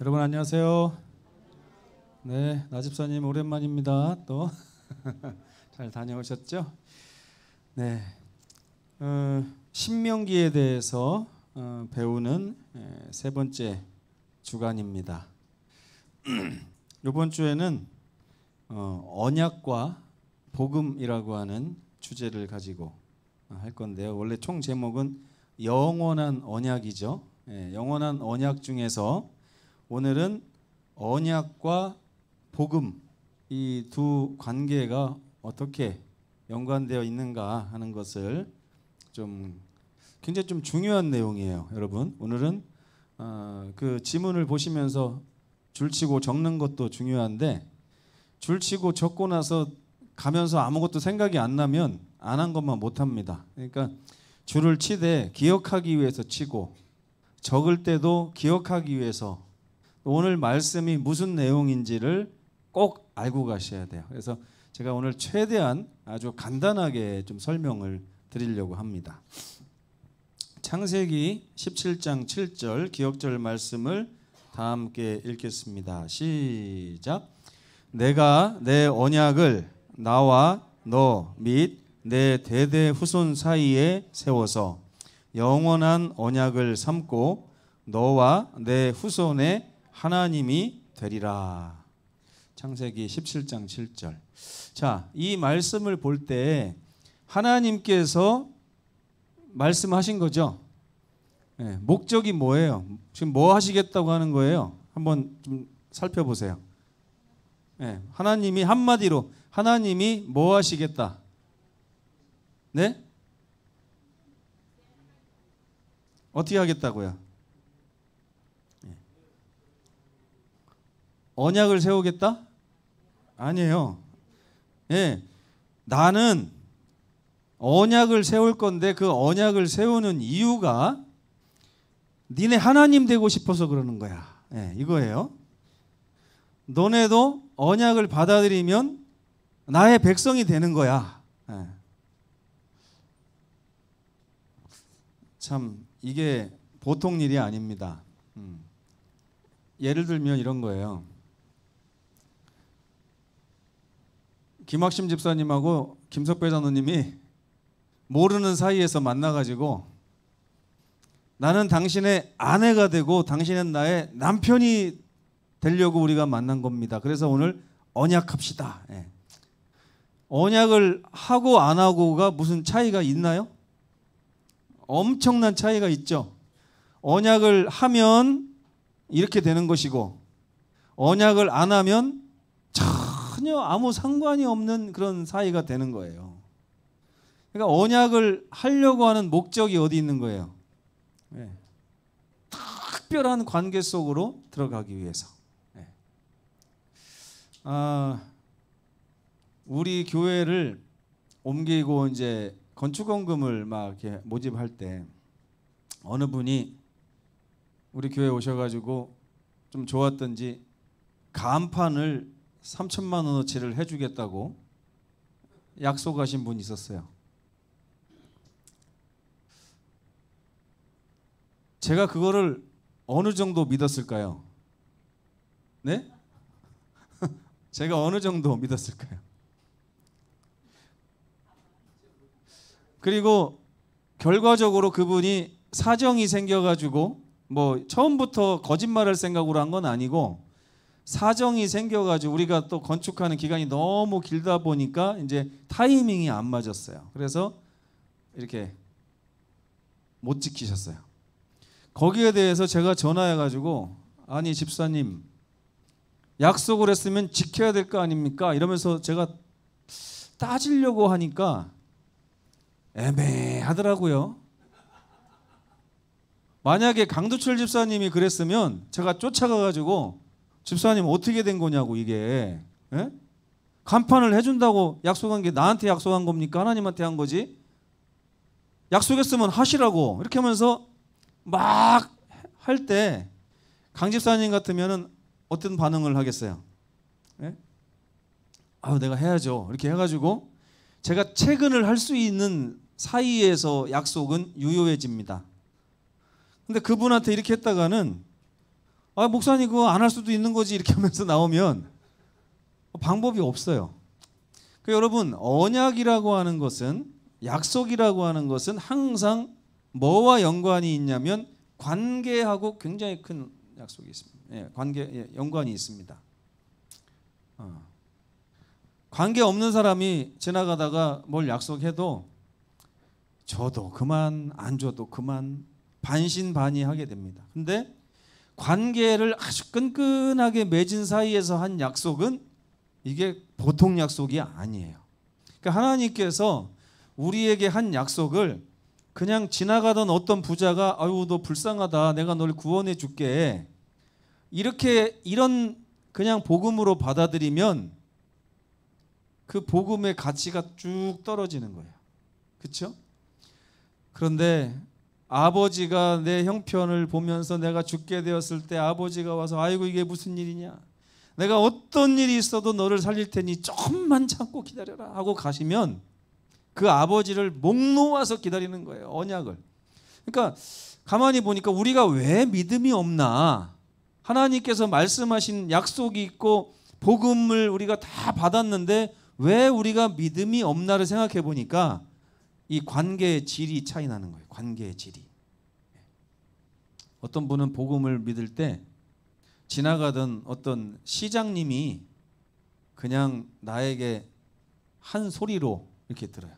여러분 안녕하세요. 네, 나집사님 오랜만입니다. 또 잘 다녀오셨죠? 네, 신명기에 대해서 배우는 세 번째 주간입니다. 이번 주에는 언약과 복음이라고 하는 주제를 가지고 할 건데요. 원래 총 제목은 영원한 언약이죠. 영원한 언약 중에서 오늘은 언약과 복음 이 두 관계가 어떻게 연관되어 있는가 하는 것을 굉장히 좀 중요한 내용이에요, 여러분. 오늘은 그 지문을 보시면서 줄치고 적는 것도 중요한데 줄치고 적고 나서 가면서 아무것도 생각이 안 나면 안 한 것만 못 합니다. 그러니까 줄을 치되 기억하기 위해서 치고 적을 때도 기억하기 위해서 오늘 말씀이 무슨 내용인지를 꼭 알고 가셔야 돼요. 그래서 제가 오늘 최대한 아주 간단하게 좀 설명을 드리려고 합니다. 창세기 17장 7절 기억절 말씀을 다 함께 읽겠습니다. 시작. 내가 내 언약을 나와 너 및 내 대대 후손 사이에 세워서 영원한 언약을 삼고 너와 내 후손의 하나님이 되리라. 창세기 17장 7절. 자, 이 말씀을 볼 때 하나님께서 말씀하신 거죠. 네, 목적이 뭐예요? 지금 뭐 하시겠다고 하는 거예요? 한번 좀 살펴보세요. 네, 하나님이 한마디로 하나님이 뭐 하시겠다? 네? 어떻게 하겠다고요? 언약을 세우겠다? 아니에요. 예, 나는 언약을 세울 건데 그 언약을 세우는 이유가 니네 하나님 되고 싶어서 그러는 거야. 예, 이거예요. 너네도 언약을 받아들이면 나의 백성이 되는 거야. 예. 참 이게 보통 일이 아닙니다. 예를 들면 이런 거예요. 김학심 집사님하고 김석배 장로님이 모르는 사이에서 만나가지고 나는 당신의 아내가 되고 당신은 나의 남편이 되려고 우리가 만난 겁니다. 그래서 오늘 언약합시다. 예. 언약을 하고 안 하고가 무슨 차이가 있나요? 엄청난 차이가 있죠. 언약을 하면 이렇게 되는 것이고 언약을 안 하면 전혀 아무 상관이 없는 그런 사이가 되는 거예요. 그러니까 언약을 하려고 하는 목적이 어디 있는 거예요? 네. 특별한 관계 속으로 들어가기 위해서. 네. 우리 교회를 옮기고 이제 건축원금을 막 이렇게 모집할 때 어느 분이 우리 교회 오셔가지고 좀 좋았던지 간판을 3천만 원어치를 해주겠다고 약속하신 분이 있었어요. 제가 그거를 어느 정도 믿었을까요? 네? 제가 어느 정도 믿었을까요? 그리고 결과적으로 그분이 사정이 생겨가지고 뭐 처음부터 거짓말할 생각으로 한 건 아니고 사정이 생겨가지고 우리가 또 건축하는 기간이 너무 길다 보니까 이제 타이밍이 안 맞았어요. 그래서 이렇게 못 지키셨어요. 거기에 대해서 제가 전화해가지고 아니 집사님 약속을 했으면 지켜야 될 거 아닙니까? 이러면서 제가 따지려고 하니까 애매하더라고요. 만약에 강두철 집사님이 그랬으면 제가 쫓아가가지고 집사님 어떻게 된 거냐고 이게 예? 간판을 해준다고 약속한 게 나한테 약속한 겁니까? 하나님한테 한 거지? 약속했으면 하시라고 이렇게 하면서 막 할 때 강 집사님 같으면은 어떤 반응을 하겠어요? 예? 내가 해야죠 이렇게 해가지고 제가 퇴근을 할 수 있는 사이에서 약속은 유효해집니다. 근데 그분한테 이렇게 했다가는 아, 목사님 그거 안 할 수도 있는 거지 이렇게 하면서 나오면 방법이 없어요. 그러니까 여러분, 언약이라고 하는 것은, 약속이라고 하는 것은 항상 뭐와 연관이 있냐면 관계하고 굉장히 큰 약속이 있습니다. 연관이 있습니다. 관계 없는 사람이 지나가다가 뭘 약속해도 줘도 그만, 안 줘도 그만, 반신반의하게 됩니다. 근데 관계를 아주 끈끈하게 맺은 사이에서 한 약속은 이게 보통 약속이 아니에요. 그러니까 하나님께서 우리에게 한 약속을 그냥 지나가던 어떤 부자가 아유 너 불쌍하다, 내가 널 구원해 줄게, 이런 그냥 복음으로 받아들이면 그 복음의 가치가 쭉 떨어지는 거예요. 그렇죠? 그런데 아버지가 내 형편을 보면서 내가 죽게 되었을 때 아버지가 와서 아이고 이게 무슨 일이냐, 내가 어떤 일이 있어도 너를 살릴 테니 조금만 참고 기다려라 하고 가시면 그 아버지를 목 놓아서 기다리는 거예요. 언약을. 그러니까 가만히 보니까 우리가 왜 믿음이 없나, 하나님께서 말씀하신 약속이 있고 복음을 우리가 다 받았는데 왜 우리가 믿음이 없나를 생각해 보니까 이 관계의 질이 차이 나는 거예요. 관계의 질이. 어떤 분은 복음을 믿을 때 지나가던 어떤 시장님이 그냥 나에게 한 소리로 이렇게 들어요.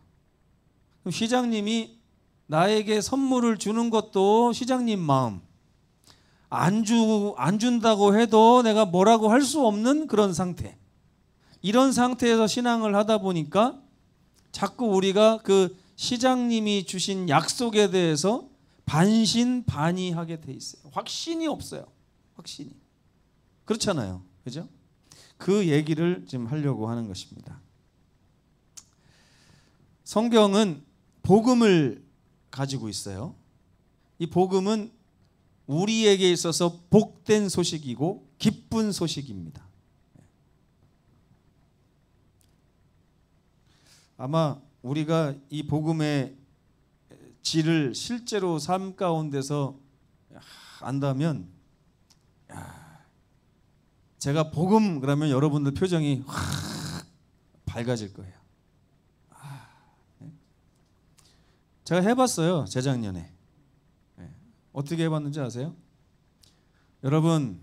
그럼 시장님이 나에게 선물을 주는 것도 시장님 마음, 안 준다고 해도 내가 뭐라고 할 수 없는 그런 상태. 이런 상태에서 신앙을 하다 보니까 자꾸 우리가 그 시장님이 주신 약속에 대해서 반신반의하게 돼 있어요. 확신이 없어요. 확신이. 그렇잖아요. 그죠? 그 얘기를 지금 하려고 하는 것입니다. 성경은 복음을 가지고 있어요. 이 복음은 우리에게 있어서 복된 소식이고 기쁜 소식입니다. 아마 우리가 이 복음의 질을 실제로 삶 가운데서 안다면, 제가 복음 그러면 여러분들 표정이 확 밝아질 거예요. 제가 해봤어요. 재작년에. 어떻게 해봤는지 아세요? 여러분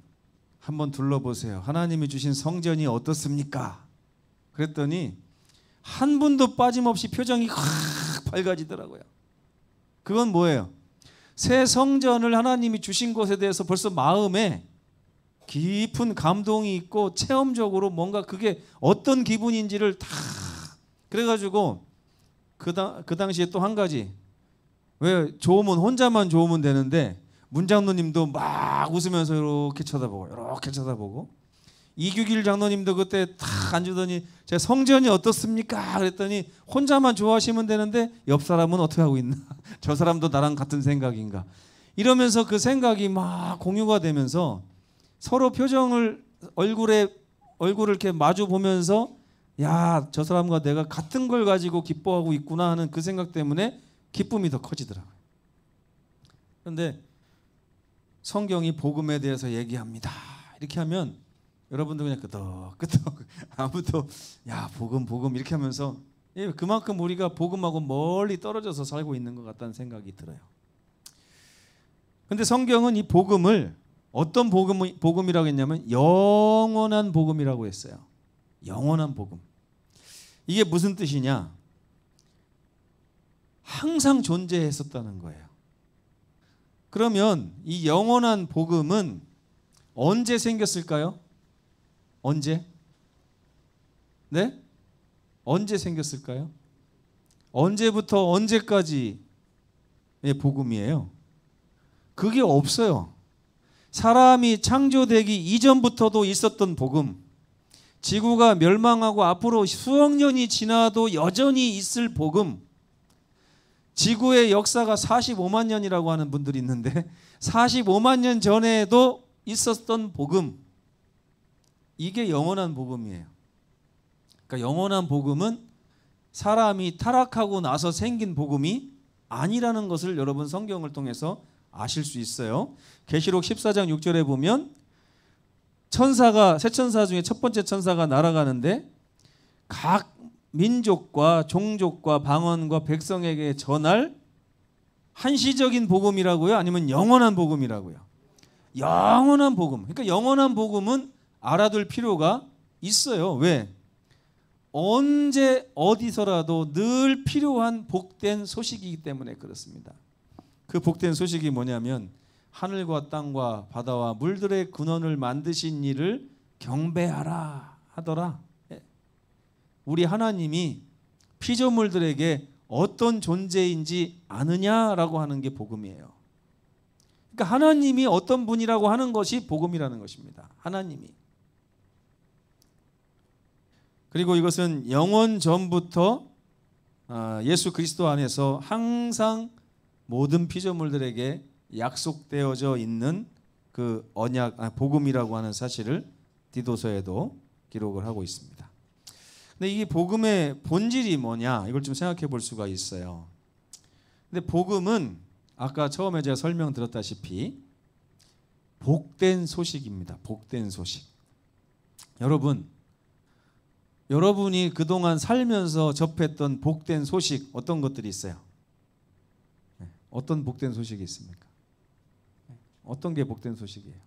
한번 둘러보세요. 하나님이 주신 성전이 어떻습니까? 그랬더니 한 분도 빠짐없이 표정이 확 밝아지더라고요. 그건 뭐예요? 새 성전을 하나님이 주신 것에 대해서 벌써 마음에 깊은 감동이 있고 체험적으로 뭔가 그게 어떤 기분인지를 다, 그래가지고 그 당시에 또 한 가지, 왜 좋으면 혼자만 좋으면 되는데 문장로님도 막 웃으면서 이렇게 쳐다보고 이규길 장로님도 그때 탁 앉으더니 제 성전이 어떻습니까? 그랬더니 혼자만 좋아하시면 되는데 옆 사람은 어떻게 하고 있나? 저 사람도 나랑 같은 생각인가? 이러면서 그 생각이 막 공유가 되면서 서로 표정을 얼굴을 이렇게 마주 보면서 야, 저 사람과 내가 같은 걸 가지고 기뻐하고 있구나 하는 그 생각 때문에 기쁨이 더 커지더라고요. 그런데 성경이 복음에 대해서 얘기합니다. 이렇게 하면 여러분들 그냥 끄덕끄덕 아무도 야 복음 이렇게 하면서 그만큼 우리가 복음하고 멀리 떨어져서 살고 있는 것 같다는 생각이 들어요. 그런데 성경은 이 복음을 어떤 복음이라고 했냐면 영원한 복음이라고 했어요. 영원한 복음. 이게 무슨 뜻이냐? 항상 존재했었다는 거예요. 그러면 이 영원한 복음은 언제 생겼을까요? 언제? 네? 언제 생겼을까요? 언제부터 언제까지의 복음이에요? 그게 없어요. 사람이 창조되기 이전부터도 있었던 복음, 지구가 멸망하고 앞으로 수억 년이 지나도 여전히 있을 복음, 지구의 역사가 45만 년이라고 하는 분들이 있는데 45만 년 전에도 있었던 복음, 이게 영원한 복음이에요. 그러니까 영원한 복음은 사람이 타락하고 나서 생긴 복음이 아니라는 것을 여러분 성경을 통해서 아실 수 있어요. 계시록 14장 6절에 보면 천사가 세 천사 중에 첫 번째 천사가 날아가는데 각 민족과 종족과 방언과 백성에게 전할 한시적인 복음이라고요? 아니면 영원한 복음이라고요? 영원한 복음. 그러니까 영원한 복음은 알아둘 필요가 있어요. 왜? 언제 어디서라도 늘 필요한 복된 소식이기 때문에 그렇습니다. 그 복된 소식이 뭐냐면 하늘과 땅과 바다와 물들의 근원을 만드신 이를 경배하라 하더라. 우리 하나님이 피조물들에게 어떤 존재인지 아느냐라고 하는 게 복음이에요. 그러니까 하나님이 어떤 분이라고 하는 것이 복음이라는 것입니다. 하나님이. 그리고 이것은 영원 전부터 예수 그리스도 안에서 항상 모든 피조물들에게 약속되어져 있는 그 언약, 복음이라고 하는 사실을 디도서에도 기록을 하고 있습니다. 근데 이 복음의 본질이 뭐냐? 이걸 좀 생각해 볼 수가 있어요. 근데 복음은 아까 처음에 제가 설명드렸다시피 복된 소식입니다. 복된 소식. 여러분이 그동안 살면서 접했던 복된 소식 어떤 것들이 있어요? 어떤 복된 소식이 있습니까? 어떤 게 복된 소식이에요?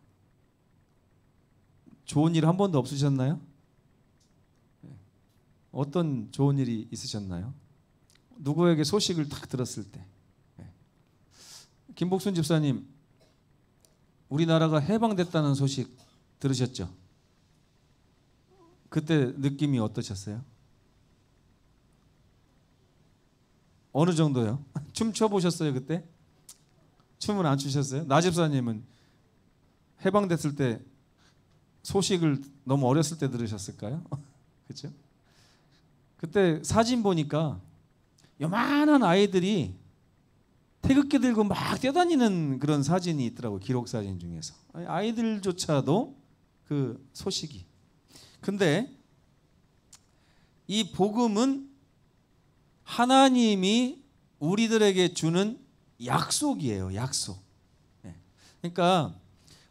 좋은 일 한 번도 없으셨나요? 어떤 좋은 일이 있으셨나요? 누구에게 소식을 딱 들었을 때. 김복순 집사님, 우리나라가 해방됐다는 소식 들으셨죠? 그때 느낌이 어떠셨어요? 어느 정도요? 춤 춰보셨어요 그때? 춤은 안 추셨어요? 나 집사님은 해방됐을 때 소식을 너무 어렸을 때 들으셨을까요? 그렇죠? 그때 사진 보니까 요만한 아이들이 태극기 들고 막 뛰어다니는 그런 사진이 있더라고요. 기록 사진 중에서. 아이들조차도 그 소식이. 근데 이 복음은 하나님이 우리들에게 주는 약속이에요. 약속. 그러니까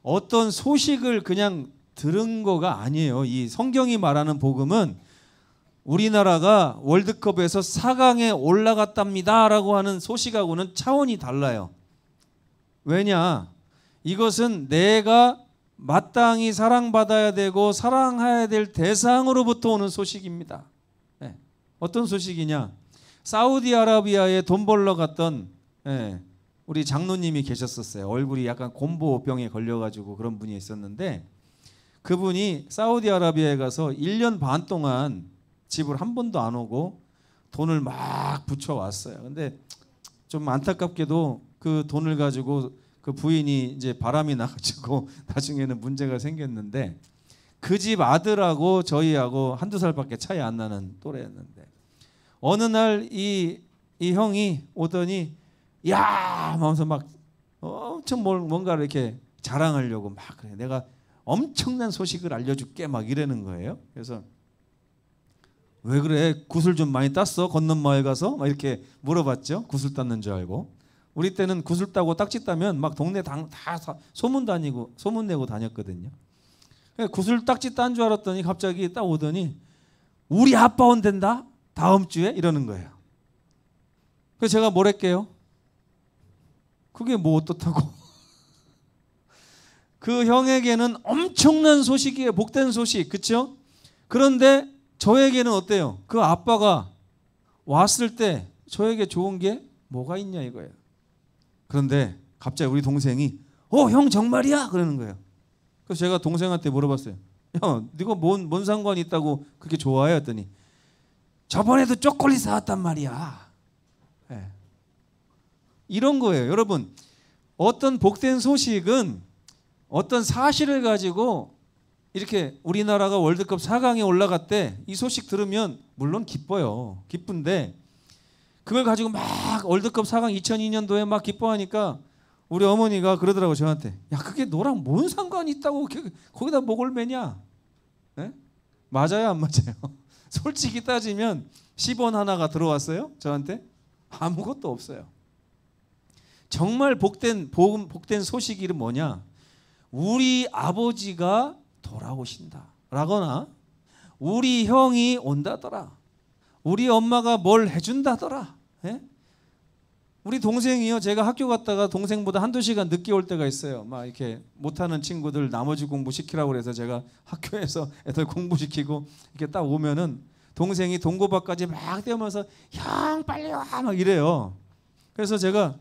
어떤 소식을 그냥 들은 거가 아니에요. 이 성경이 말하는 복음은 우리나라가 월드컵에서 4강에 올라갔답니다라고 하는 소식하고는 차원이 달라요. 왜냐? 이것은 내가 마땅히 사랑받아야 되고 사랑해야 될 대상으로부터 오는 소식입니다. 어떤 소식이냐? 사우디아라비아에 돈 벌러 갔던 우리 장로님이 계셨었어요. 얼굴이 약간 곰보병에 걸려가지고 그런 분이 있었는데 그분이 사우디아라비아에 가서 1년 반 동안 집을 한 번도 안 오고 돈을 막 붙여왔어요. 근데 좀 안타깝게도 그 돈을 가지고 그 부인이 이제 바람이 나가지고 나중에는 문제가 생겼는데 그 집 아들하고 저희하고 한두 살밖에 차이 안 나는 또래였는데 어느 날 이 형이 오더니 야 하면서 막 엄청 뭔가를 이렇게 자랑하려고 막 그래. 내가 엄청난 소식을 알려줄게 막 이러는 거예요. 그래서 왜 그래? 굿을 좀 많이 땄어? 건넌 마을 가서? 막 이렇게 물어봤죠. 굿을 땄는 줄 알고. 우리 때는 굿을 따고 딱지 따면 막 동네 다 소문 내고 다녔거든요. 굿을 딱지 딴 줄 알았더니 갑자기 딱 오더니 우리 아빠 온댄다? 다음 주에? 이러는 거예요. 그래서 제가 뭐랄게요? 그게 뭐 어떻다고? 그 형에게는 엄청난 소식이에요. 복된 소식. 그렇죠? 그런데 저에게는 어때요? 그 아빠가 왔을 때 저에게 좋은 게 뭐가 있냐 이거예요. 그런데 갑자기 우리 동생이 형 정말이야? 그러는 거예요. 그래서 제가 동생한테 물어봤어요. 야, 네가 뭔 상관이 있다고 그렇게 좋아해? 했더니 저번에도 초콜릿 사왔단 말이야. 이런 거예요. 여러분, 어떤 복된 소식은 어떤 사실을 가지고 이렇게 우리나라가 월드컵 4강에 올라갔대. 이 소식 들으면 물론 기뻐요. 기쁜데 그걸 가지고 막 월드컵 4강 2002년도에 막 기뻐하니까 우리 어머니가 그러더라고 저한테. 야, 그게 너랑 뭔 상관이 있다고 거기다 목을 매냐? 네? 맞아요, 안 맞아요? 솔직히 따지면 10원 하나가 들어왔어요? 저한테? 아무것도 없어요. 정말 복된 소식이 뭐냐? 우리 아버지가 돌아오신다 라거나 우리 형이 온다더라, 우리 엄마가 뭘 해준다더라. 예? 우리 동생이요, 제가 학교 갔다가 동생보다 한두 시간 늦게 올 때가 있어요. 막 이렇게 못하는 친구들 나머지 공부 시키라고 그래서 제가 학교에서 애들 공부시키고 이렇게 딱 오면은 동생이 동고밭까지 막 뛰어면서 형 빨리 와 막 이래요. 그래서 제가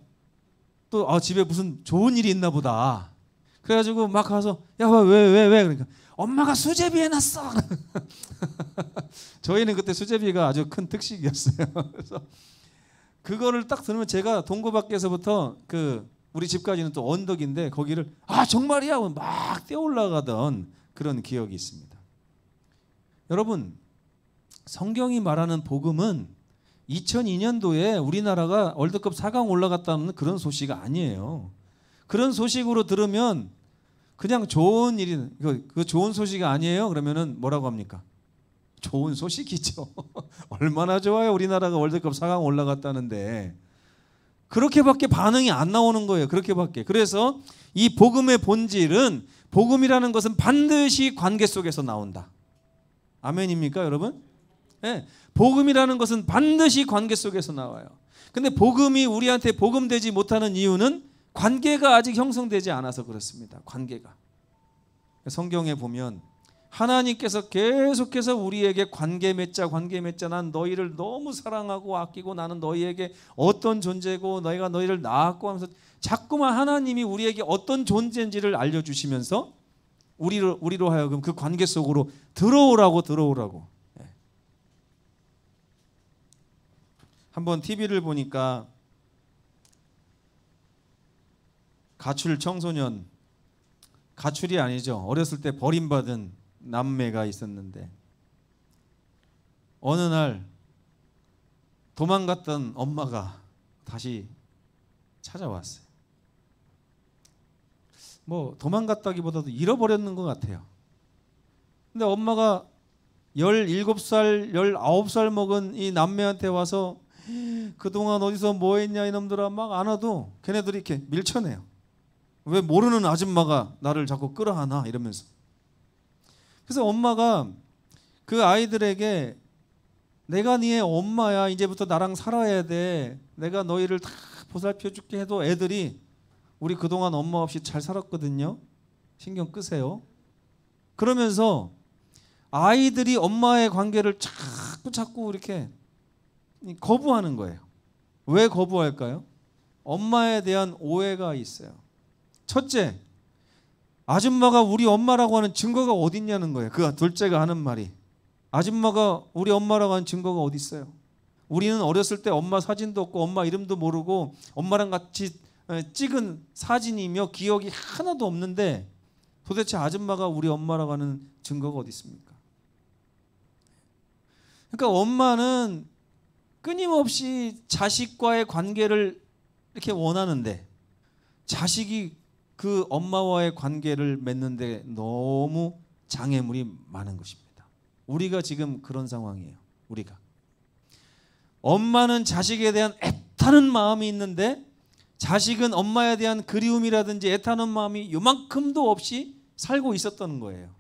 또 집에 무슨 좋은 일이 있나 보다 그래가지고 막 가서 야 왜 그러니까 엄마가 수제비 해놨어. 저희는 그때 수제비가 아주 큰 특식이었어요. 그래서 그거를 딱 들으면 제가 동고밖에서부터 우리 집까지는 또 언덕인데 거기를 정말이야 막 뛰어 올라가던 그런 기억이 있습니다. 여러분, 성경이 말하는 복음은 2002년도에 우리나라가 월드컵 4강 올라갔다는 그런 소식 아니에요. 그런 소식으로 들으면 그냥 좋은 일이, 그 좋은 소식이 아니에요? 그러면은 뭐라고 합니까? 좋은 소식이죠. 얼마나 좋아요. 우리나라가 월드컵 4강 올라갔다는데. 그렇게밖에 반응이 안 나오는 거예요. 그렇게밖에. 그래서 이 복음의 본질은, 복음이라는 것은 반드시 관계 속에서 나온다. 아멘입니까, 여러분? 네. 복음이라는 것은 반드시 관계 속에서 나와요. 근데 복음이 우리한테 복음되지 못하는 이유는 관계가 아직 형성되지 않아서 그렇습니다. 관계가. 성경에 보면 하나님께서 계속해서 우리에게 관계 맺자 난 너희를 너무 사랑하고 아끼고 나는 너희에게 어떤 존재고 너희가 너희를 낳았고 하면서 자꾸만 하나님이 우리에게 어떤 존재인지를 알려주시면서 우리로 하여금 그 관계 속으로 들어오라고. 한번 TV를 보니까 가출 청소년, 가출이 아니죠. 어렸을 때 버림받은 남매가 있었는데 어느 날 도망갔던 엄마가 다시 찾아왔어요. 뭐 도망갔다기보다도 잃어버렸는 것 같아요. 근데 엄마가 17살, 19살 먹은 이 남매한테 와서 그동안 어디서 뭐 했냐 이놈들아 막 안아도 걔네들이 이렇게 밀쳐내요. 왜 모르는 아줌마가 나를 자꾸 끌어안아 이러면서. 그래서 엄마가 그 아이들에게 내가 니의 엄마야, 이제부터 나랑 살아야 돼, 내가 너희를 다 보살펴 줄게 해도 애들이 우리 그동안 엄마 없이 잘 살았거든요, 신경 끄세요. 그러면서 아이들이 엄마의 관계를 자꾸 이렇게 거부하는 거예요. 왜 거부할까요? 엄마에 대한 오해가 있어요. 첫째, 아줌마가 우리 엄마라고 하는 증거가 어디 있냐는 거예요. 그 둘째가 하는 말이, 아줌마가 우리 엄마라고 하는 증거가 어디 있어요? 우리는 어렸을 때 엄마 사진도 없고 엄마 이름도 모르고 엄마랑 같이 찍은 사진이며 기억이 하나도 없는데 도대체 아줌마가 우리 엄마라고 하는 증거가 어디 있습니까? 그러니까 엄마는 끊임없이 자식과의 관계를 이렇게 원하는데 자식이 그 엄마와의 관계를 맺는데 너무 장애물이 많은 것입니다. 우리가 지금 그런 상황이에요. 우리가 엄마는 자식에 대한 애타는 마음이 있는데 자식은 엄마에 대한 그리움이라든지 애타는 마음이 요만큼도 없이 살고 있었던 거예요.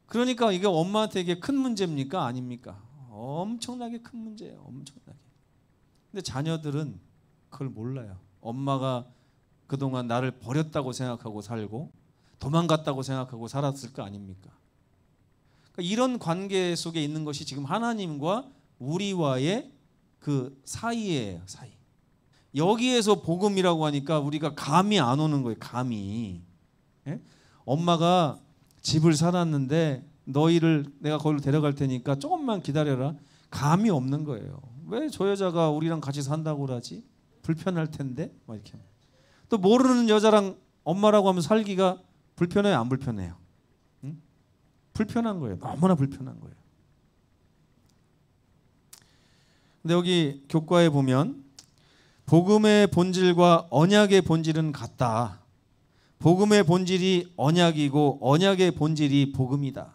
그러니까 이게 엄마한테 이게 큰 문제입니까? 아닙니까? 엄청나게 큰 문제예요. 엄청나게. 근데 자녀들은 그걸 몰라요. 엄마가 그동안 나를 버렸다고 생각하고 살고 도망갔다고 생각하고 살았을 거 아닙니까? 그러니까 이런 관계 속에 있는 것이 지금 하나님과 우리와의 그 사이예요. 사이. 여기에서 복음이라고 하니까 우리가 감이 안 오는 거예요. 감이. 예? 엄마가 집을 사놨는데 너희를 내가 거기로 데려갈 테니까 조금만 기다려라. 감이 없는 거예요. 왜 저 여자가 우리랑 같이 산다고 그러지? 불편할 텐데. 막 이렇게. 또 모르는 여자랑 엄마라고 하면 살기가 불편해요, 안 불편해요? 응? 불편한 거예요. 너무나 불편한 거예요. 근데 여기 교과에 보면 복음의 본질과 언약의 본질은 같다. 복음의 본질이 언약이고 언약의 본질이 복음이다.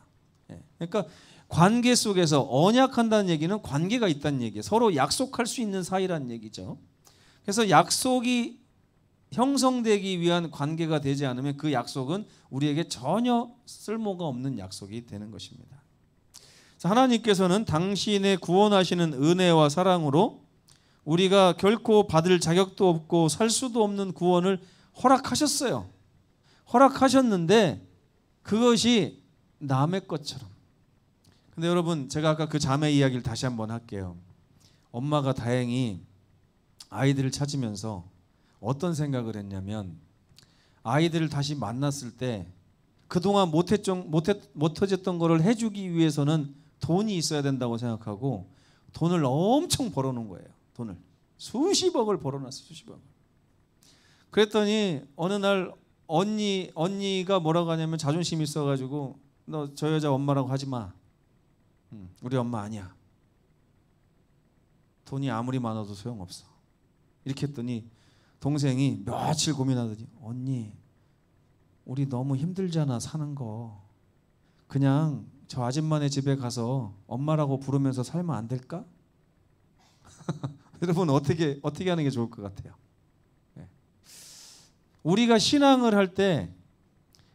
그러니까 관계 속에서 언약한다는 얘기는 관계가 있다는 얘기예요. 서로 약속할 수 있는 사이라는 얘기죠. 그래서 약속이 형성되기 위한 관계가 되지 않으면 그 약속은 우리에게 전혀 쓸모가 없는 약속이 되는 것입니다. 하나님께서는 당신의 구원하시는 은혜와 사랑으로 우리가 결코 받을 자격도 없고 살 수도 없는 구원을 허락하셨어요. 허락하셨는데 그것이 남의 것처럼. 근데 여러분, 제가 아까 그 자매 이야기를 다시 한번 할게요. 엄마가 다행히 아이들을 찾으면서 어떤 생각을 했냐면, 아이들을 다시 만났을 때 그동안 못해줬던 거를 해주기 위해서는 돈이 있어야 된다고 생각하고 돈을 엄청 벌어놓은 거예요. 돈을 수십억을 벌어놨어요. 수십억. 그랬더니 어느 날 언니가 뭐라고 하냐면, 자존심이 있어가지고 너 저 여자 엄마라고 하지 마. 우리 엄마 아니야. 돈이 아무리 많아도 소용없어. 이렇게 했더니 동생이 며칠 고민하더니, 언니 우리 너무 힘들잖아 사는 거. 그냥 저 아줌마네 집에 가서 엄마라고 부르면서 살면 안 될까? 여러분, 어떻게 하는 게 좋을 것 같아요? 우리가 신앙을 할 때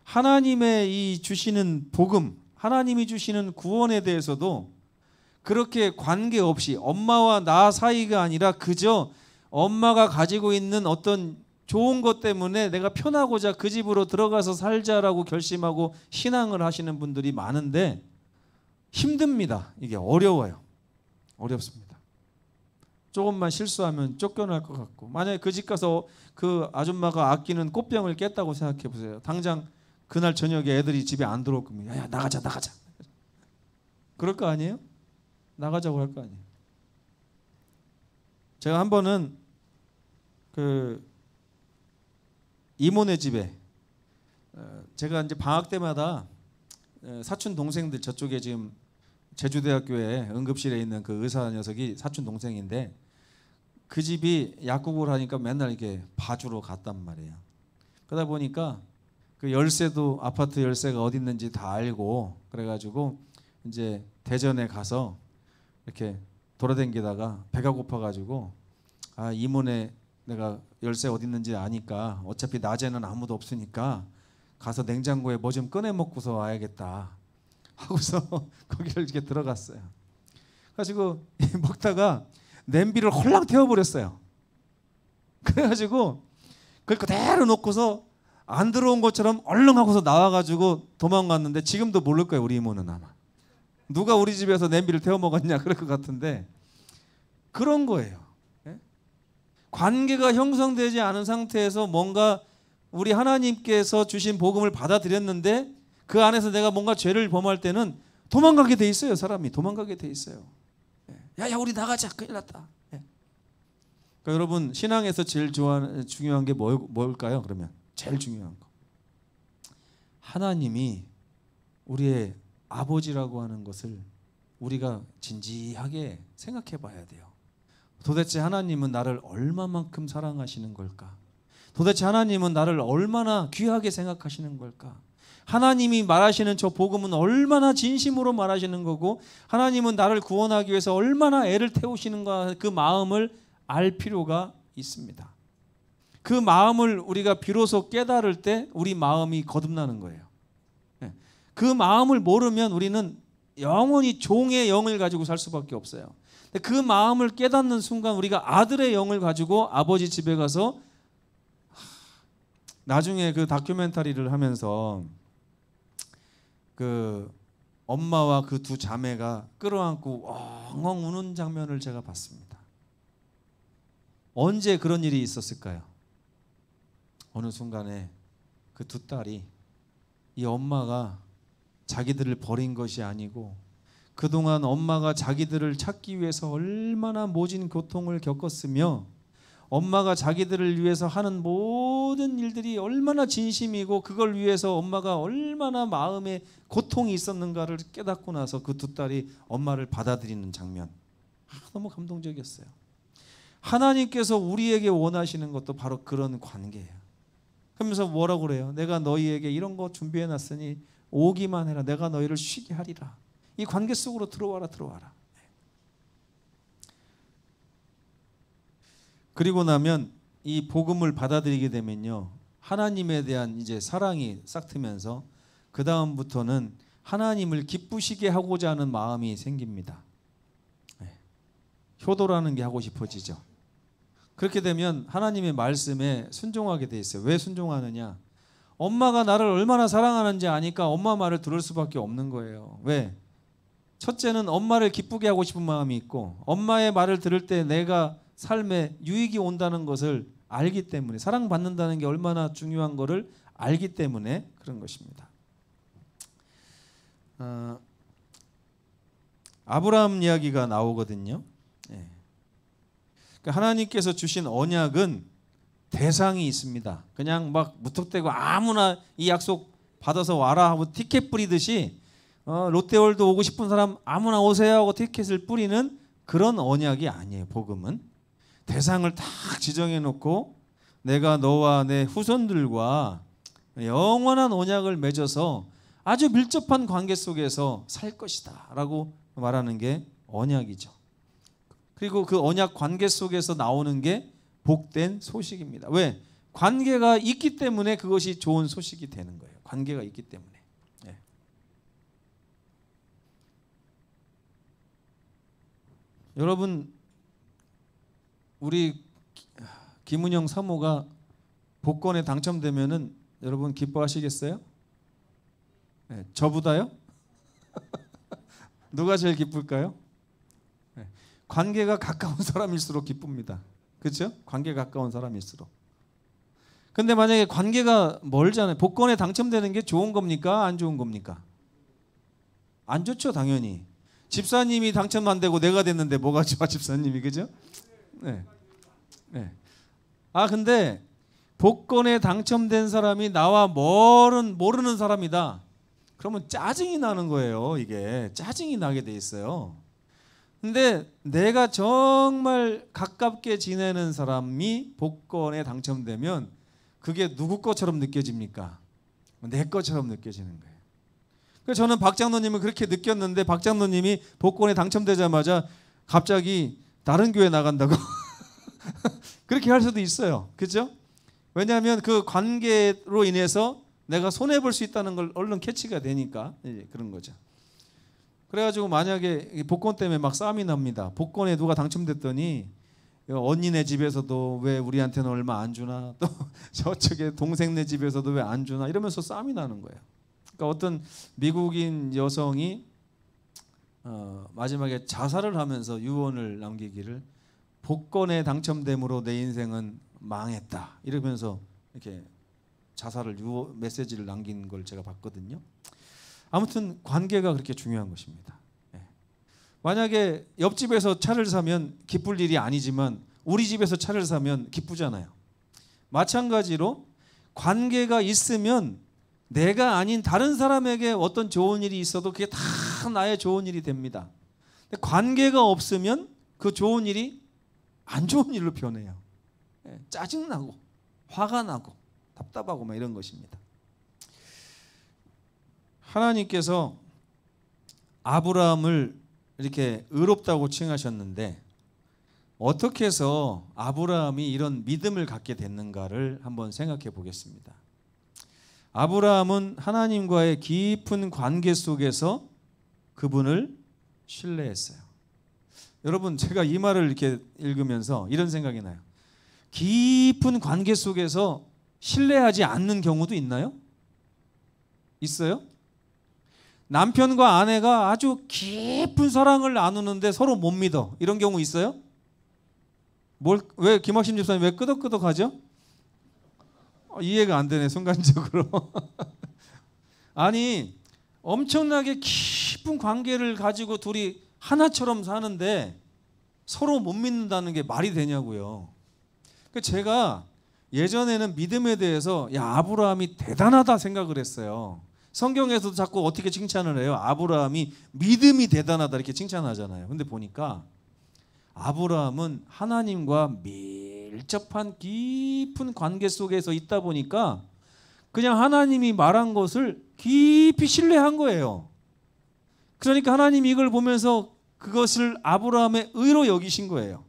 하나님의 이 주시는 복음, 하나님이 주시는 구원에 대해서도 그렇게 관계없이, 엄마와 나 사이가 아니라 그저 엄마가 가지고 있는 어떤 좋은 것 때문에 내가 편하고자 그 집으로 들어가서 살자라고 결심하고 신앙을 하시는 분들이 많은데 힘듭니다. 이게 어려워요. 어렵습니다. 조금만 실수하면 쫓겨날 것 같고, 만약에 그 집 가서 그 아줌마가 아끼는 꽃병을 깼다고 생각해 보세요. 당장 그날 저녁에 애들이 집에 안 들어올 겁니다. 야, 나가자. 그럴 거 아니에요? 나가자고 할 거 아니에요. 제가 한 번은 그 이모네 집에, 제가 이제 방학 때마다 사촌 동생들, 저쪽에 지금 제주대학교에 응급실에 있는 그 의사 녀석이 사촌 동생인데, 그 집이 약국을 하니까 맨날 이렇게 봐주러 갔단 말이에요. 그러다 보니까 그 열쇠도, 아파트 열쇠가 어디 있는지 다 알고, 그래가지고 이제 대전에 가서 이렇게 돌아다니다가 배가 고파가지고, 아, 이모네 내가 열쇠 어디 있는지 아니까 어차피 낮에는 아무도 없으니까 가서 냉장고에 뭐 좀 꺼내 먹고서 와야겠다 하고서 거기를 이렇게 들어갔어요. 그래가지고 먹다가 냄비를 홀랑 태워버렸어요. 그래가지고 그걸 그대로 놓고서 안 들어온 것처럼 얼른 하고서 나와가지고 도망갔는데, 지금도 모를 거예요. 우리 이모는 아마 누가 우리 집에서 냄비를 태워 먹었냐 그럴 것 같은데, 그런 거예요. 관계가 형성되지 않은 상태에서 뭔가 우리 하나님께서 주신 복음을 받아들였는데 그 안에서 내가 뭔가 죄를 범할 때는 도망가게 돼 있어요. 사람이 도망가게 돼 있어요. 야 우리 나가자, 큰일 났다. 그러니까 여러분, 신앙에서 제일 중요한 게 뭘까요? 그러면 제일 중요한 거, 하나님이 우리의 아버지라고 하는 것을 우리가 진지하게 생각해 봐야 돼요. 도대체 하나님은 나를 얼마만큼 사랑하시는 걸까? 도대체 하나님은 나를 얼마나 귀하게 생각하시는 걸까? 하나님이 말하시는 저 복음은 얼마나 진심으로 말하시는 거고, 하나님은 나를 구원하기 위해서 얼마나 애를 태우시는가, 그 마음을 알 필요가 있습니다. 그 마음을 우리가 비로소 깨달을 때 우리 마음이 거듭나는 거예요. 그 마음을 모르면 우리는 영원히 종의 영을 가지고 살 수밖에 없어요. 그 마음을 깨닫는 순간 우리가 아들의 영을 가지고 아버지 집에 가서, 나중에 그 다큐멘터리를 하면서 그 엄마와 그 두 자매가 끌어안고 엉엉 우는 장면을 제가 봤습니다. 언제 그런 일이 있었을까요? 어느 순간에 그 두 딸이, 이 엄마가 자기들을 버린 것이 아니고 그동안 엄마가 자기들을 찾기 위해서 얼마나 모진 고통을 겪었으며, 엄마가 자기들을 위해서 하는 모든 일들이 얼마나 진심이고 그걸 위해서 엄마가 얼마나 마음에 고통이 있었는가를 깨닫고 나서 그 두 딸이 엄마를 받아들이는 장면, 너무 감동적이었어요. 하나님께서 우리에게 원하시는 것도 바로 그런 관계예요. 그러면서 뭐라고 그래요? 내가 너희에게 이런 거 준비해놨으니 오기만 해라. 내가 너희를 쉬게 하리라. 이 관계 속으로 들어와라. 그리고 나면 이 복음을 받아들이게 되면요, 하나님에 대한 이제 사랑이 싹 트면서 그 다음부터는 하나님을 기쁘시게 하고자 하는 마음이 생깁니다. 효도라는 게 하고 싶어지죠. 그렇게 되면 하나님의 말씀에 순종하게 돼 있어요. 왜 순종하느냐? 엄마가 나를 얼마나 사랑하는지 아니까 엄마 말을 들을 수밖에 없는 거예요. 왜? 첫째는 엄마를 기쁘게 하고 싶은 마음이 있고, 엄마의 말을 들을 때 내가 삶에 유익이 온다는 것을 알기 때문에, 사랑받는다는 게 얼마나 중요한 것을 알기 때문에 그런 것입니다. 아브라함 이야기가 나오거든요. 그러니까 하나님께서 주신 언약은 대상이 있습니다. 그냥 막 무턱대고 아무나 이 약속 받아서 와라 하고 티켓 뿌리듯이 롯데월드 오고 싶은 사람 아무나 오세요 하고 티켓을 뿌리는 그런 언약이 아니에요. 복음은 대상을 딱 지정해 놓고 내가 너와 내 후손들과 영원한 언약을 맺어서 아주 밀접한 관계 속에서 살 것이다 라고 말하는 게 언약이죠. 그리고 그 언약 관계 속에서 나오는 게 복된 소식입니다. 왜? 관계가 있기 때문에 그것이 좋은 소식이 되는 거예요. 관계가 있기 때문에. 네. 여러분, 우리 김은영 사모가 복권에 당첨되면은 여러분 기뻐하시겠어요? 네, 저보다요? 누가 제일 기쁠까요? 네, 관계가 가까운 사람일수록 기쁩니다. 그렇죠? 관계가 가까운 사람일수록. 근데 만약에 관계가 멀잖아요. 복권에 당첨되는 게 좋은 겁니까? 안 좋은 겁니까? 안 좋죠, 당연히. 집사님이 당첨 안 되고 내가 됐는데 뭐가 좋아, 집사님이, 그죠? 네. 네. 근데 복권에 당첨된 사람이 나와 모르는 사람이다. 그러면 짜증이 나는 거예요. 이게 짜증이 나게 돼 있어요. 근데 내가 정말 가깝게 지내는 사람이 복권에 당첨되면 그게 누구 것처럼 느껴집니까? 내 것처럼 느껴지는 거예요. 그래서 저는 박 장로님은 그렇게 느꼈는데, 박 장로님이 복권에 당첨되자마자 갑자기 다른 교회 나간다고 그렇게 할 수도 있어요. 그렇죠? 왜냐하면 그 관계로 인해서 내가 손해볼 수 있다는 걸 얼른 캐치가 되니까 그런 거죠. 그래가지고 만약에 복권 때문에 막 싸움이 납니다. 복권에 누가 당첨됐더니 언니네 집에서도 왜 우리한테는 얼마 안 주나, 또 저쪽에 동생네 집에서도 왜 안 주나 이러면서 싸움이 나는 거예요. 그러니까 어떤 미국인 여성이 마지막에 자살을 하면서 유언을 남기기를, 복권에 당첨됨으로 내 인생은 망했다 이러면서 이렇게 자살을 메시지를 남긴 걸 제가 봤거든요. 아무튼 관계가 그렇게 중요한 것입니다. 만약에 옆집에서 차를 사면 기쁠 일이 아니지만 우리 집에서 차를 사면 기쁘잖아요. 마찬가지로 관계가 있으면 내가 아닌 다른 사람에게 어떤 좋은 일이 있어도 그게 다 나의 좋은 일이 됩니다. 근데 관계가 없으면 그 좋은 일이 안 좋은 일로 변해요. 짜증나고 화가 나고 답답하고 막 이런 것입니다. 하나님께서 아브라함을 이렇게 의롭다고 칭하셨는데 어떻게 해서 아브라함이 이런 믿음을 갖게 됐는가를 한번 생각해 보겠습니다. 아브라함은 하나님과의 깊은 관계 속에서 그분을 신뢰했어요. 여러분, 제가 이 말을 이렇게 읽으면서 이런 생각이 나요. 깊은 관계 속에서 신뢰하지 않는 경우도 있나요? 있어요? 남편과 아내가 아주 깊은 사랑을 나누는데 서로 못 믿어. 이런 경우 있어요? 왜 김학심 집사님 왜 끄덕끄덕하죠? 이해가 안 되네, 순간적으로. 아니, 엄청나게 깊은 관계를 가지고 둘이 하나처럼 사는데 서로 못 믿는다는 게 말이 되냐고요. 제가 예전에는 믿음에 대해서 아브라함이 대단하다 생각을 했어요. 성경에서도 자꾸 어떻게 칭찬을 해요? 아브라함이 믿음이 대단하다 이렇게 칭찬하잖아요. 근데 보니까 아브라함은 하나님과 밀접한 깊은 관계 속에서 있다 보니까 그냥 하나님이 말한 것을 깊이 신뢰한 거예요. 그러니까 하나님이 이걸 보면서 그것을 아브라함의 의로 여기신 거예요.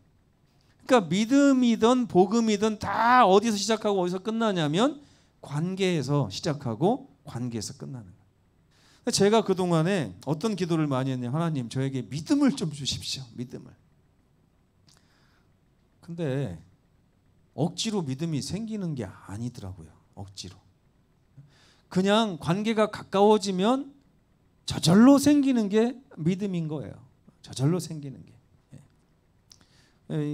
그러니까 믿음이든 복음이든 다 어디서 시작하고 어디서 끝나냐면 관계에서 시작하고 관계에서 끝나는 거예요. 제가 그동안에 어떤 기도를 많이 했냐면 하나님 저에게 믿음을 좀 주십시오. 믿음을. 근데 억지로 믿음이 생기는 게 아니더라고요. 억지로. 그냥 관계가 가까워지면 저절로 생기는 게 믿음인 거예요. 저절로 생기는 게.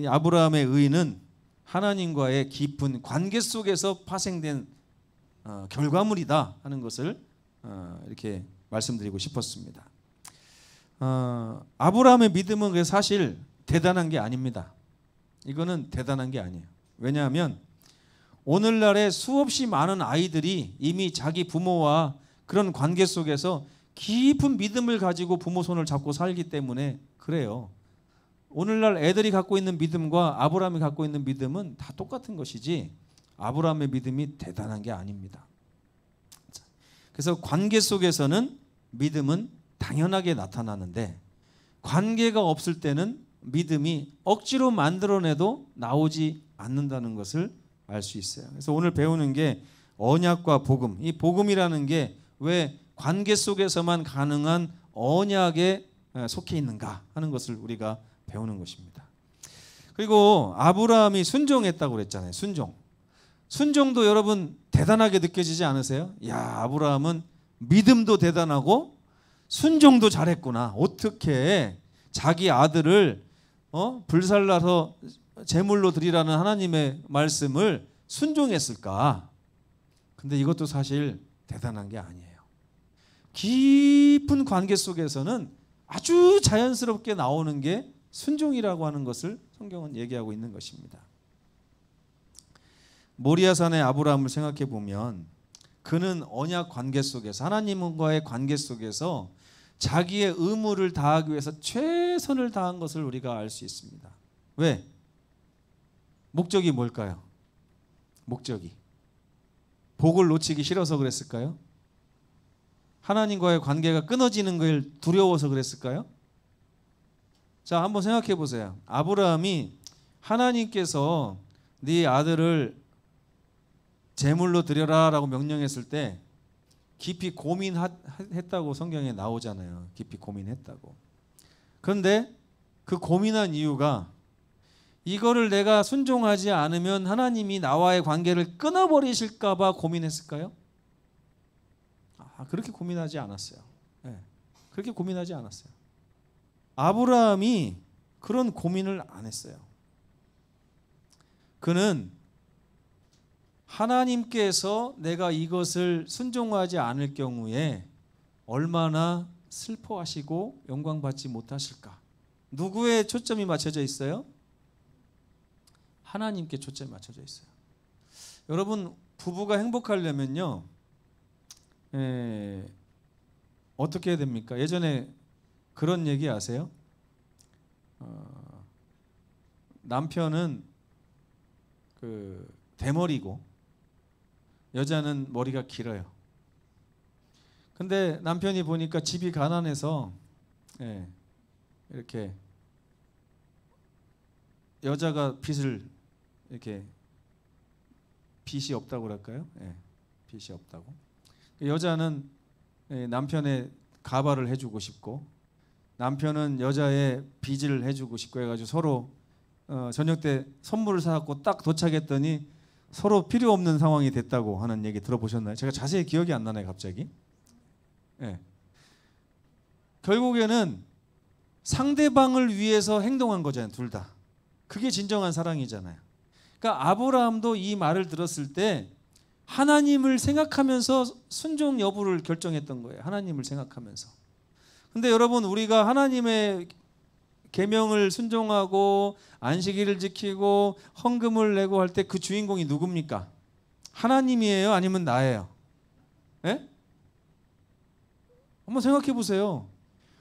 아브라함의 의는 하나님과의 깊은 관계 속에서 파생된 결과물이다 하는 것을 이렇게 말씀드리고 싶었습니다. 아브라함의 믿음은 사실 대단한 게 아닙니다. 이거는 대단한 게 아니에요. 왜냐하면 오늘날에 수없이 많은 아이들이 이미 자기 부모와 그런 관계 속에서 깊은 믿음을 가지고 부모 손을 잡고 살기 때문에 그래요. 오늘날 애들이 갖고 있는 믿음과 아브라함이 갖고 있는 믿음은 다 똑같은 것이지 아브라함의 믿음이 대단한 게 아닙니다. 그래서 관계 속에서는 믿음은 당연하게 나타나는데 관계가 없을 때는 믿음이 억지로 만들어내도 나오지 않는다는 것을 알 수 있어요. 그래서 오늘 배우는 게 언약과 복음. 이 복음이라는 게 왜 관계 속에서만 가능한 언약에 속해 있는가 하는 것을 우리가 배우는 것입니다. 그리고 아브라함이 순종했다고 그랬잖아요. 순종도 여러분 대단하게 느껴지지 않으세요? 야, 아브라함은 믿음도 대단하고 순종도 잘했구나. 어떻게 자기 아들을 불살라서 제물로 드리라는 하나님의 말씀을 순종했을까? 근데 이것도 사실 대단한 게 아니에요. 깊은 관계 속에서는 아주 자연스럽게 나오는 게 순종이라고 하는 것을 성경은 얘기하고 있는 것입니다. 모리아산의 아브라함을 생각해 보면 그는 언약 관계 속에서 하나님과의 관계 속에서 자기의 의무를 다하기 위해서 최선을 다한 것을 우리가 알 수 있습니다. 왜? 목적이 뭘까요? 목적이 복을 놓치기 싫어서 그랬을까요? 하나님과의 관계가 끊어지는 걸 두려워서 그랬을까요? 자, 한번 생각해 보세요. 아브라함이 하나님께서 네 아들을 제물로 드려라라고 명령했을 때 깊이 고민했다고 성경에 나오잖아요. 깊이 고민했다고. 그런데 그 고민한 이유가 이거를 내가 순종하지 않으면 하나님이 나와의 관계를 끊어버리실까 봐 고민했을까요? 그렇게 고민하지 않았어요. 네, 그렇게 고민하지 않았어요. 아브라함이 그런 고민을 안 했어요. 그는 하나님께서 내가 이것을 순종하지 않을 경우에 얼마나 슬퍼하시고 영광받지 못하실까? 누구의 초점이 맞춰져 있어요? 하나님께 초점이 맞춰져 있어요. 여러분, 부부가 행복하려면요, 어떻게 해야 됩니까? 예전에 그런 얘기 아세요? 남편은 그 대머리고 여자는 머리가 길어요. 근데 남편이 보니까 집이 가난해서 이렇게 여자가 빚이 없다고 그럴까요? 빚이 없다고. 여자는 남편의 가발을 해주고 싶고 남편은 여자의 빚을 해주고 싶고 해가지고 서로 저녁 때 선물을 사갖고 딱 도착했더니 서로 필요 없는 상황이 됐다고 하는 얘기 들어보셨나요? 제가 자세히 기억이 안 나네요, 갑자기. 결국에는 상대방을 위해서 행동한 거잖아요, 둘 다. 그게 진정한 사랑이잖아요. 그러니까 아브라함도 이 말을 들었을 때 하나님을 생각하면서 순종 여부를 결정했던 거예요. 하나님을 생각하면서. 근데 여러분, 우리가 하나님의 계명을 순종하고 안식일을 지키고 헌금을 내고 할 때 그 주인공이 누굽니까? 하나님이에요? 아니면 나예요? 한번 생각해 보세요.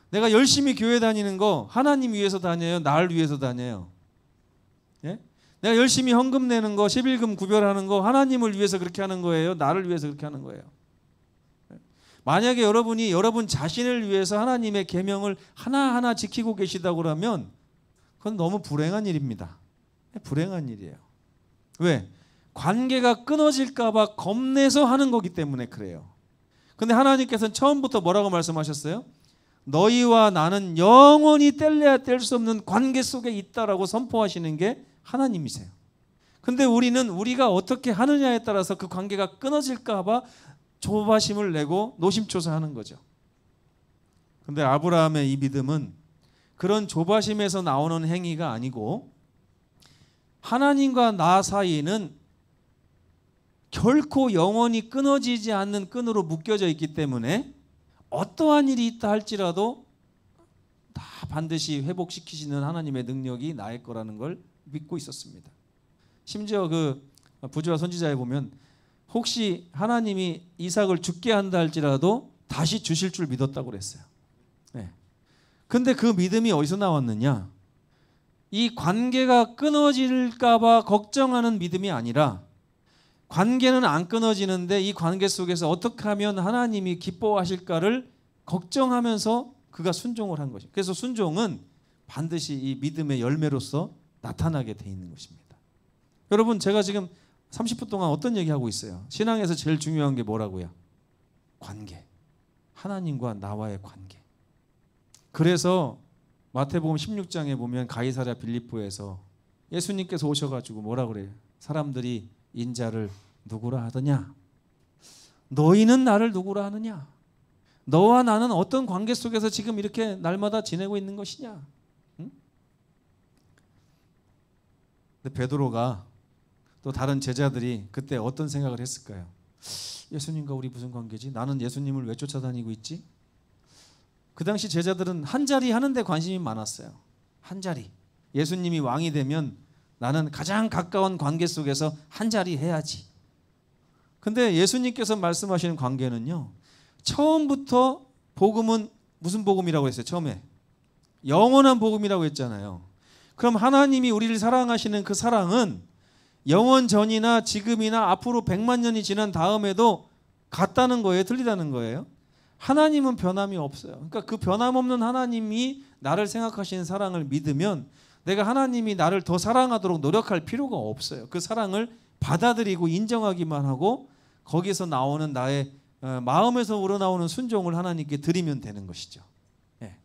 내가 열심히 교회 다니는 거 하나님 위해서 다녀요? 나를 위해서 다녀요? 내가 열심히 헌금 내는 거, 11금 구별하는 거 하나님을 위해서 그렇게 하는 거예요? 나를 위해서 그렇게 하는 거예요? 만약에 여러분이 여러분 자신을 위해서 하나님의 계명을 하나하나 지키고 계시다고 그러면 그건 너무 불행한 일입니다. 불행한 일이에요. 왜? 관계가 끊어질까 봐 겁내서 하는 거기 때문에 그래요. 근데 하나님께서는 처음부터 뭐라고 말씀하셨어요? 너희와 나는 영원히 뗄래야 뗄 수 없는 관계 속에 있다라고 선포하시는 게 하나님이세요. 근데 우리는 우리가 어떻게 하느냐에 따라서 그 관계가 끊어질까 봐 조바심을 내고 노심초사하는 거죠. 근데 아브라함의 이 믿음은 그런 조바심에서 나오는 행위가 아니고 하나님과 나 사이는 결코 영원히 끊어지지 않는 끈으로 묶여져 있기 때문에 어떠한 일이 있다 할지라도 다 반드시 회복시키시는 하나님의 능력이 나의 거라는 걸 믿고 있었습니다. 심지어 그 부조와 선지자에 보면 혹시 하나님이 이삭을 죽게 한다 할지라도 다시 주실 줄 믿었다고 그랬어요. 네. 근데 그 믿음이 어디서 나왔느냐? 이 관계가 끊어질까 봐 걱정하는 믿음이 아니라 관계는 안 끊어지는데 이 관계 속에서 어떻게 하면 하나님이 기뻐하실까를 걱정하면서 그가 순종을 한 것이죠. 그래서 순종은 반드시 이 믿음의 열매로서 나타나게 돼 있는 것입니다. 여러분, 제가 지금 30분 동안 어떤 얘기하고 있어요? 신앙에서 제일 중요한 게 뭐라고요? 관계. 하나님과 나와의 관계. 그래서 마태복음 16장에 보면 가이사랴 빌립보에서 예수님께서 오셔가지고 뭐라 그래요? 사람들이 인자를 누구라 하더냐? 너희는 나를 누구라 하느냐? 너와 나는 어떤 관계 속에서 지금 이렇게 날마다 지내고 있는 것이냐? 응? 근데 베드로가 또 다른 제자들이 그때 어떤 생각을 했을까요? 예수님과 우리 무슨 관계지? 나는 예수님을 왜 쫓아다니고 있지? 그 당시 제자들은 한 자리 하는 데 관심이 많았어요. 한 자리. 예수님이 왕이 되면 나는 가장 가까운 관계 속에서 한 자리 해야지. 근데 예수님께서 말씀하시는 관계는요, 처음부터 복음은 무슨 복음이라고 했어요? 처음에 영원한 복음이라고 했잖아요. 그럼 하나님이 우리를 사랑하시는 그 사랑은 영원 전이나 지금이나 앞으로 100만 년이 지난 다음에도 같다는 거예요? 틀리다는 거예요? 하나님은 변함이 없어요. 그러니까 그 변함없는 하나님이 나를 생각하시는 사랑을 믿으면 내가 하나님이 나를 더 사랑하도록 노력할 필요가 없어요. 그 사랑을 받아들이고 인정하기만 하고 거기서 나오는 나의 마음에서 우러나오는 순종을 하나님께 드리면 되는 것이죠. 예.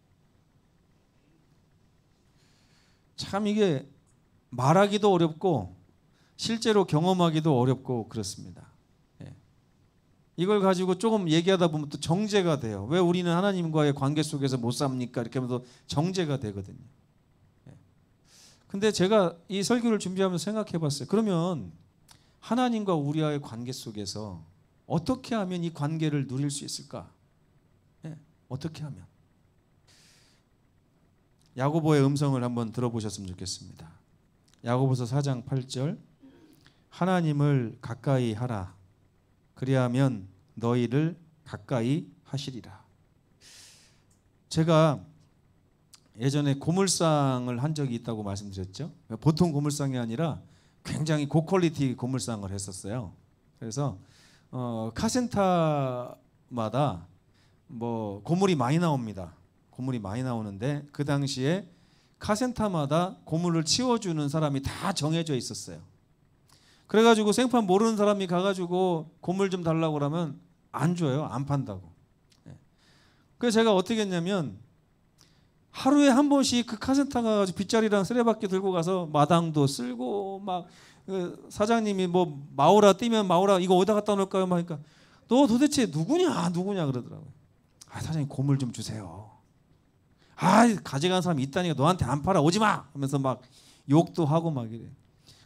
참 이게 말하기도 어렵고 실제로 경험하기도 어렵고 그렇습니다. 예. 이걸 가지고 조금 얘기하다 보면 또 정죄가 돼요. 왜 우리는 하나님과의 관계 속에서 못 삽니까? 이렇게 하면서 정죄가 되거든요. 근데 제가 이 설교를 준비하면서 생각해 봤어요. 그러면 하나님과 우리와의 관계 속에서 어떻게 하면 이 관계를 누릴 수 있을까? 네, 어떻게 하면? 야고보의 음성을 한번 들어보셨으면 좋겠습니다. 야고보서 4장 8절 하나님을 가까이 하라. 그리하면 너희를 가까이 하시리라. 제가 예전에 고물상을 한 적이 있다고 말씀드렸죠. 보통 고물상이 아니라 굉장히 고퀄리티 고물상을 했었어요. 그래서 카센터마다 뭐 고물이 많이 나옵니다. 고물이 많이 나오는데 그 당시에 카센터마다 고물을 치워주는 사람이 다 정해져 있었어요. 그래가지고 생판 모르는 사람이 가가지고 고물 좀 달라고 그러면 안 줘요. 안 판다고. 그래서 제가 어떻게 했냐면 하루에 한 번씩 그 카센터 가가지고 빗자리랑 쓰레받기 들고 가서 마당도 쓸고 막 사장님이 뭐 마오라 뛰면 마오라 이거 어디다 갖다 놓을까요? 막 하니까 너 도대체 누구냐 그러더라고요. 아 사장님 고물 좀 주세요. 아 가져간 사람이 있다니까 너한테 안 팔아 오지 마 하면서 막 욕도 하고 막 이래.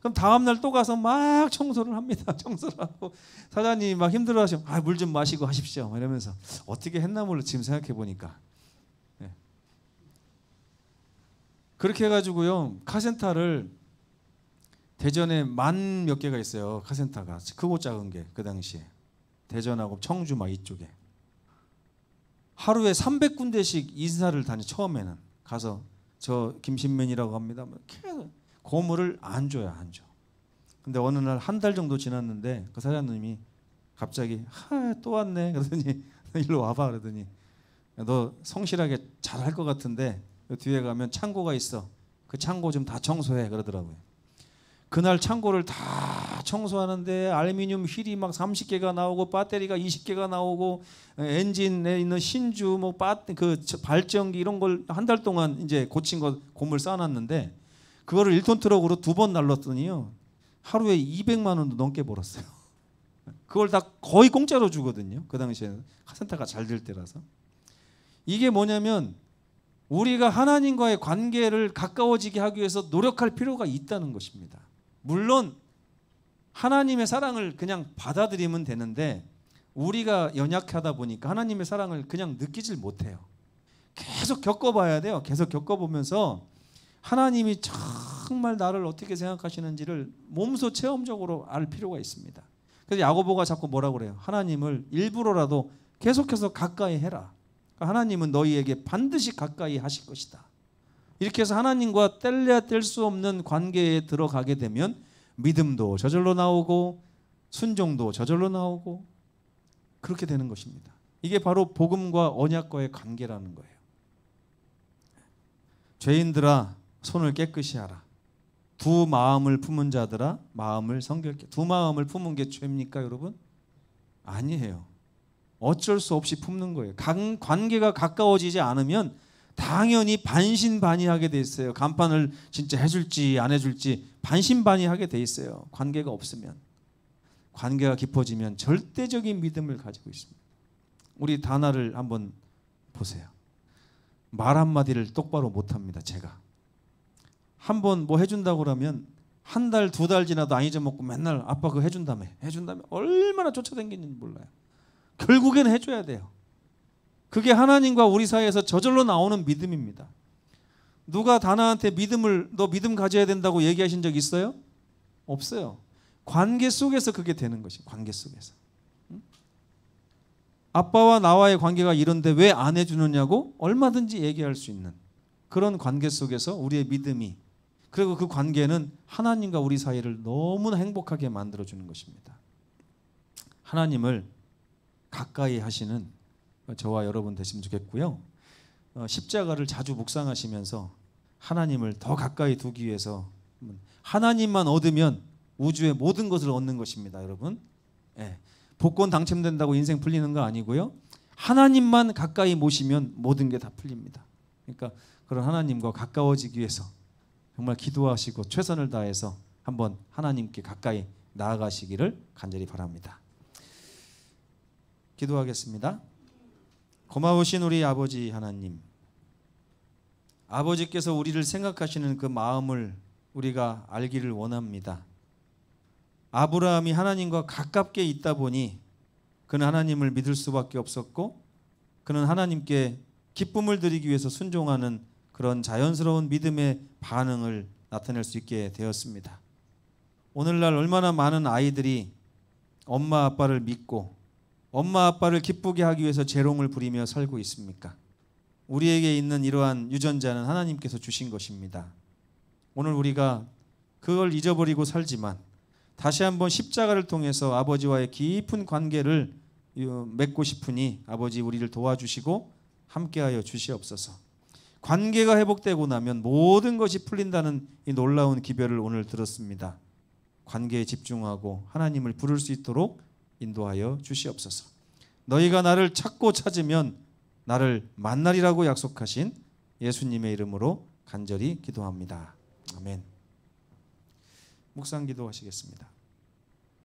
그럼 다음날 또 가서 막 청소를 합니다. 청소를 하고 사장님이 막 힘들어하시면 아 물 좀 마시고 하십시오 이러면서 어떻게 했나 몰라 지금 생각해 보니까. 그렇게 해가지고요 카센터를 대전에 10,000 몇 개가 있어요. 카센터가 크고 작은 게 그 당시에 대전하고 청주 막 이쪽에 하루에 300군데씩 인사를 다니 처음에는 가서 저 김신면이라고 합니다. 계속 고물을 안 줘요. 안 줘. 근데 어느 날 한 달 정도 지났는데 그 사장님이 갑자기 또 왔네 그러더니 일로 와봐 그러더니 너 성실하게 잘할 것 같은데 그 뒤에 가면 창고가 있어. 그 창고 좀 다 청소해 그러더라고요. 그날 창고를 다 청소하는데 알루미늄 휠이 막 30개가 나오고 배터리가 20개가 나오고 엔진에 있는 신주 그 발전기 이런 걸 한 달 동안 이제 고친 거 고물 쌓아놨는데 그거를 1톤 트럭으로 2번 날랐더니요 하루에 200만 원도 넘게 벌었어요. 그걸 다 거의 공짜로 주거든요. 그 당시에는 카센터가 잘 될 때라서. 이게 뭐냐면 우리가 하나님과의 관계를 가까워지게 하기 위해서 노력할 필요가 있다는 것입니다. 물론 하나님의 사랑을 그냥 받아들이면 되는데 우리가 연약하다 보니까 하나님의 사랑을 그냥 느끼질 못해요. 계속 겪어봐야 돼요. 계속 겪어보면서 하나님이 정말 나를 어떻게 생각하시는지를 몸소 체험적으로 알 필요가 있습니다. 그래서 야고보가 자꾸 뭐라고 그래요? 하나님을 일부러라도 계속해서 가까이 해라. 하나님은 너희에게 반드시 가까이 하실 것이다. 이렇게 해서 하나님과 뗄래야 뗄 수 없는 관계에 들어가게 되면 믿음도 저절로 나오고 순종도 저절로 나오고 그렇게 되는 것입니다. 이게 바로 복음과 언약과의 관계라는 거예요. 죄인들아 손을 깨끗이 하라. 두 마음을 품은 자들아 마음을 성결케. 두 마음을 품은 게 죄입니까 여러분? 아니에요. 어쩔 수 없이 품는 거예요. 관계가 가까워지지 않으면 당연히 반신반의하게 돼 있어요. 간판을 진짜 해줄지 안 해줄지 반신반의하게 돼 있어요. 관계가 없으면. 관계가 깊어지면 절대적인 믿음을 가지고 있습니다. 우리 다나를 한번 보세요. 말 한마디를 똑바로 못합니다. 제가 한번 뭐 해준다고 그러면 한 달, 2달 지나도 안 잊어먹고 맨날 아빠 그거 해준다며 얼마나 쫓아다니는지 몰라요. 결국에는 해줘야 돼요. 그게 하나님과 우리 사이에서 저절로 나오는 믿음입니다. 누가 다나한테 너 믿음 가져야 된다고 얘기하신 적 있어요? 없어요. 관계 속에서 그게 되는 것이 관계 속에서. 아빠와 나와의 관계가 이런데 왜 안 해주느냐고 얼마든지 얘기할 수 있는 그런 관계 속에서 우리의 믿음이 그리고 그 관계는 하나님과 우리 사이를 너무나 행복하게 만들어주는 것입니다. 하나님을 가까이 하시는 저와 여러분 되시면 좋겠고요. 십자가를 자주 묵상하시면서 하나님을 더 가까이 두기 위해서 하나님만 얻으면 우주의 모든 것을 얻는 것입니다. 여러분 복권 당첨된다고 인생 풀리는 거 아니고요. 하나님만 가까이 모시면 모든 게 다 풀립니다. 그러니까 그런 하나님과 가까워지기 위해서 정말 기도하시고 최선을 다해서 한번 하나님께 가까이 나아가시기를 간절히 바랍니다. 기도하겠습니다. 고마우신 우리 아버지 하나님, 아버지께서 우리를 생각하시는 그 마음을 우리가 알기를 원합니다. 아브라함이 하나님과 가깝게 있다 보니 그는 하나님을 믿을 수밖에 없었고 그는 하나님께 기쁨을 드리기 위해서 순종하는 그런 자연스러운 믿음의 반응을 나타낼 수 있게 되었습니다. 오늘날 얼마나 많은 아이들이 엄마 아빠를 믿고 엄마 아빠를 기쁘게 하기 위해서 재롱을 부리며 살고 있습니까? 우리에게 있는 이러한 유전자는 하나님께서 주신 것입니다. 오늘 우리가 그걸 잊어버리고 살지만 다시 한번 십자가를 통해서 아버지와의 깊은 관계를 맺고 싶으니 아버지 우리를 도와주시고 함께하여 주시옵소서. 관계가 회복되고 나면 모든 것이 풀린다는 이 놀라운 기별을 오늘 들었습니다. 관계에 집중하고 하나님을 부를 수 있도록 인도하여 주시옵소서. 너희가 나를 찾고 찾으면 나를 만나리라고 약속하신 예수님의 이름으로 간절히 기도합니다. 아멘. 묵상 기도하시겠습니다.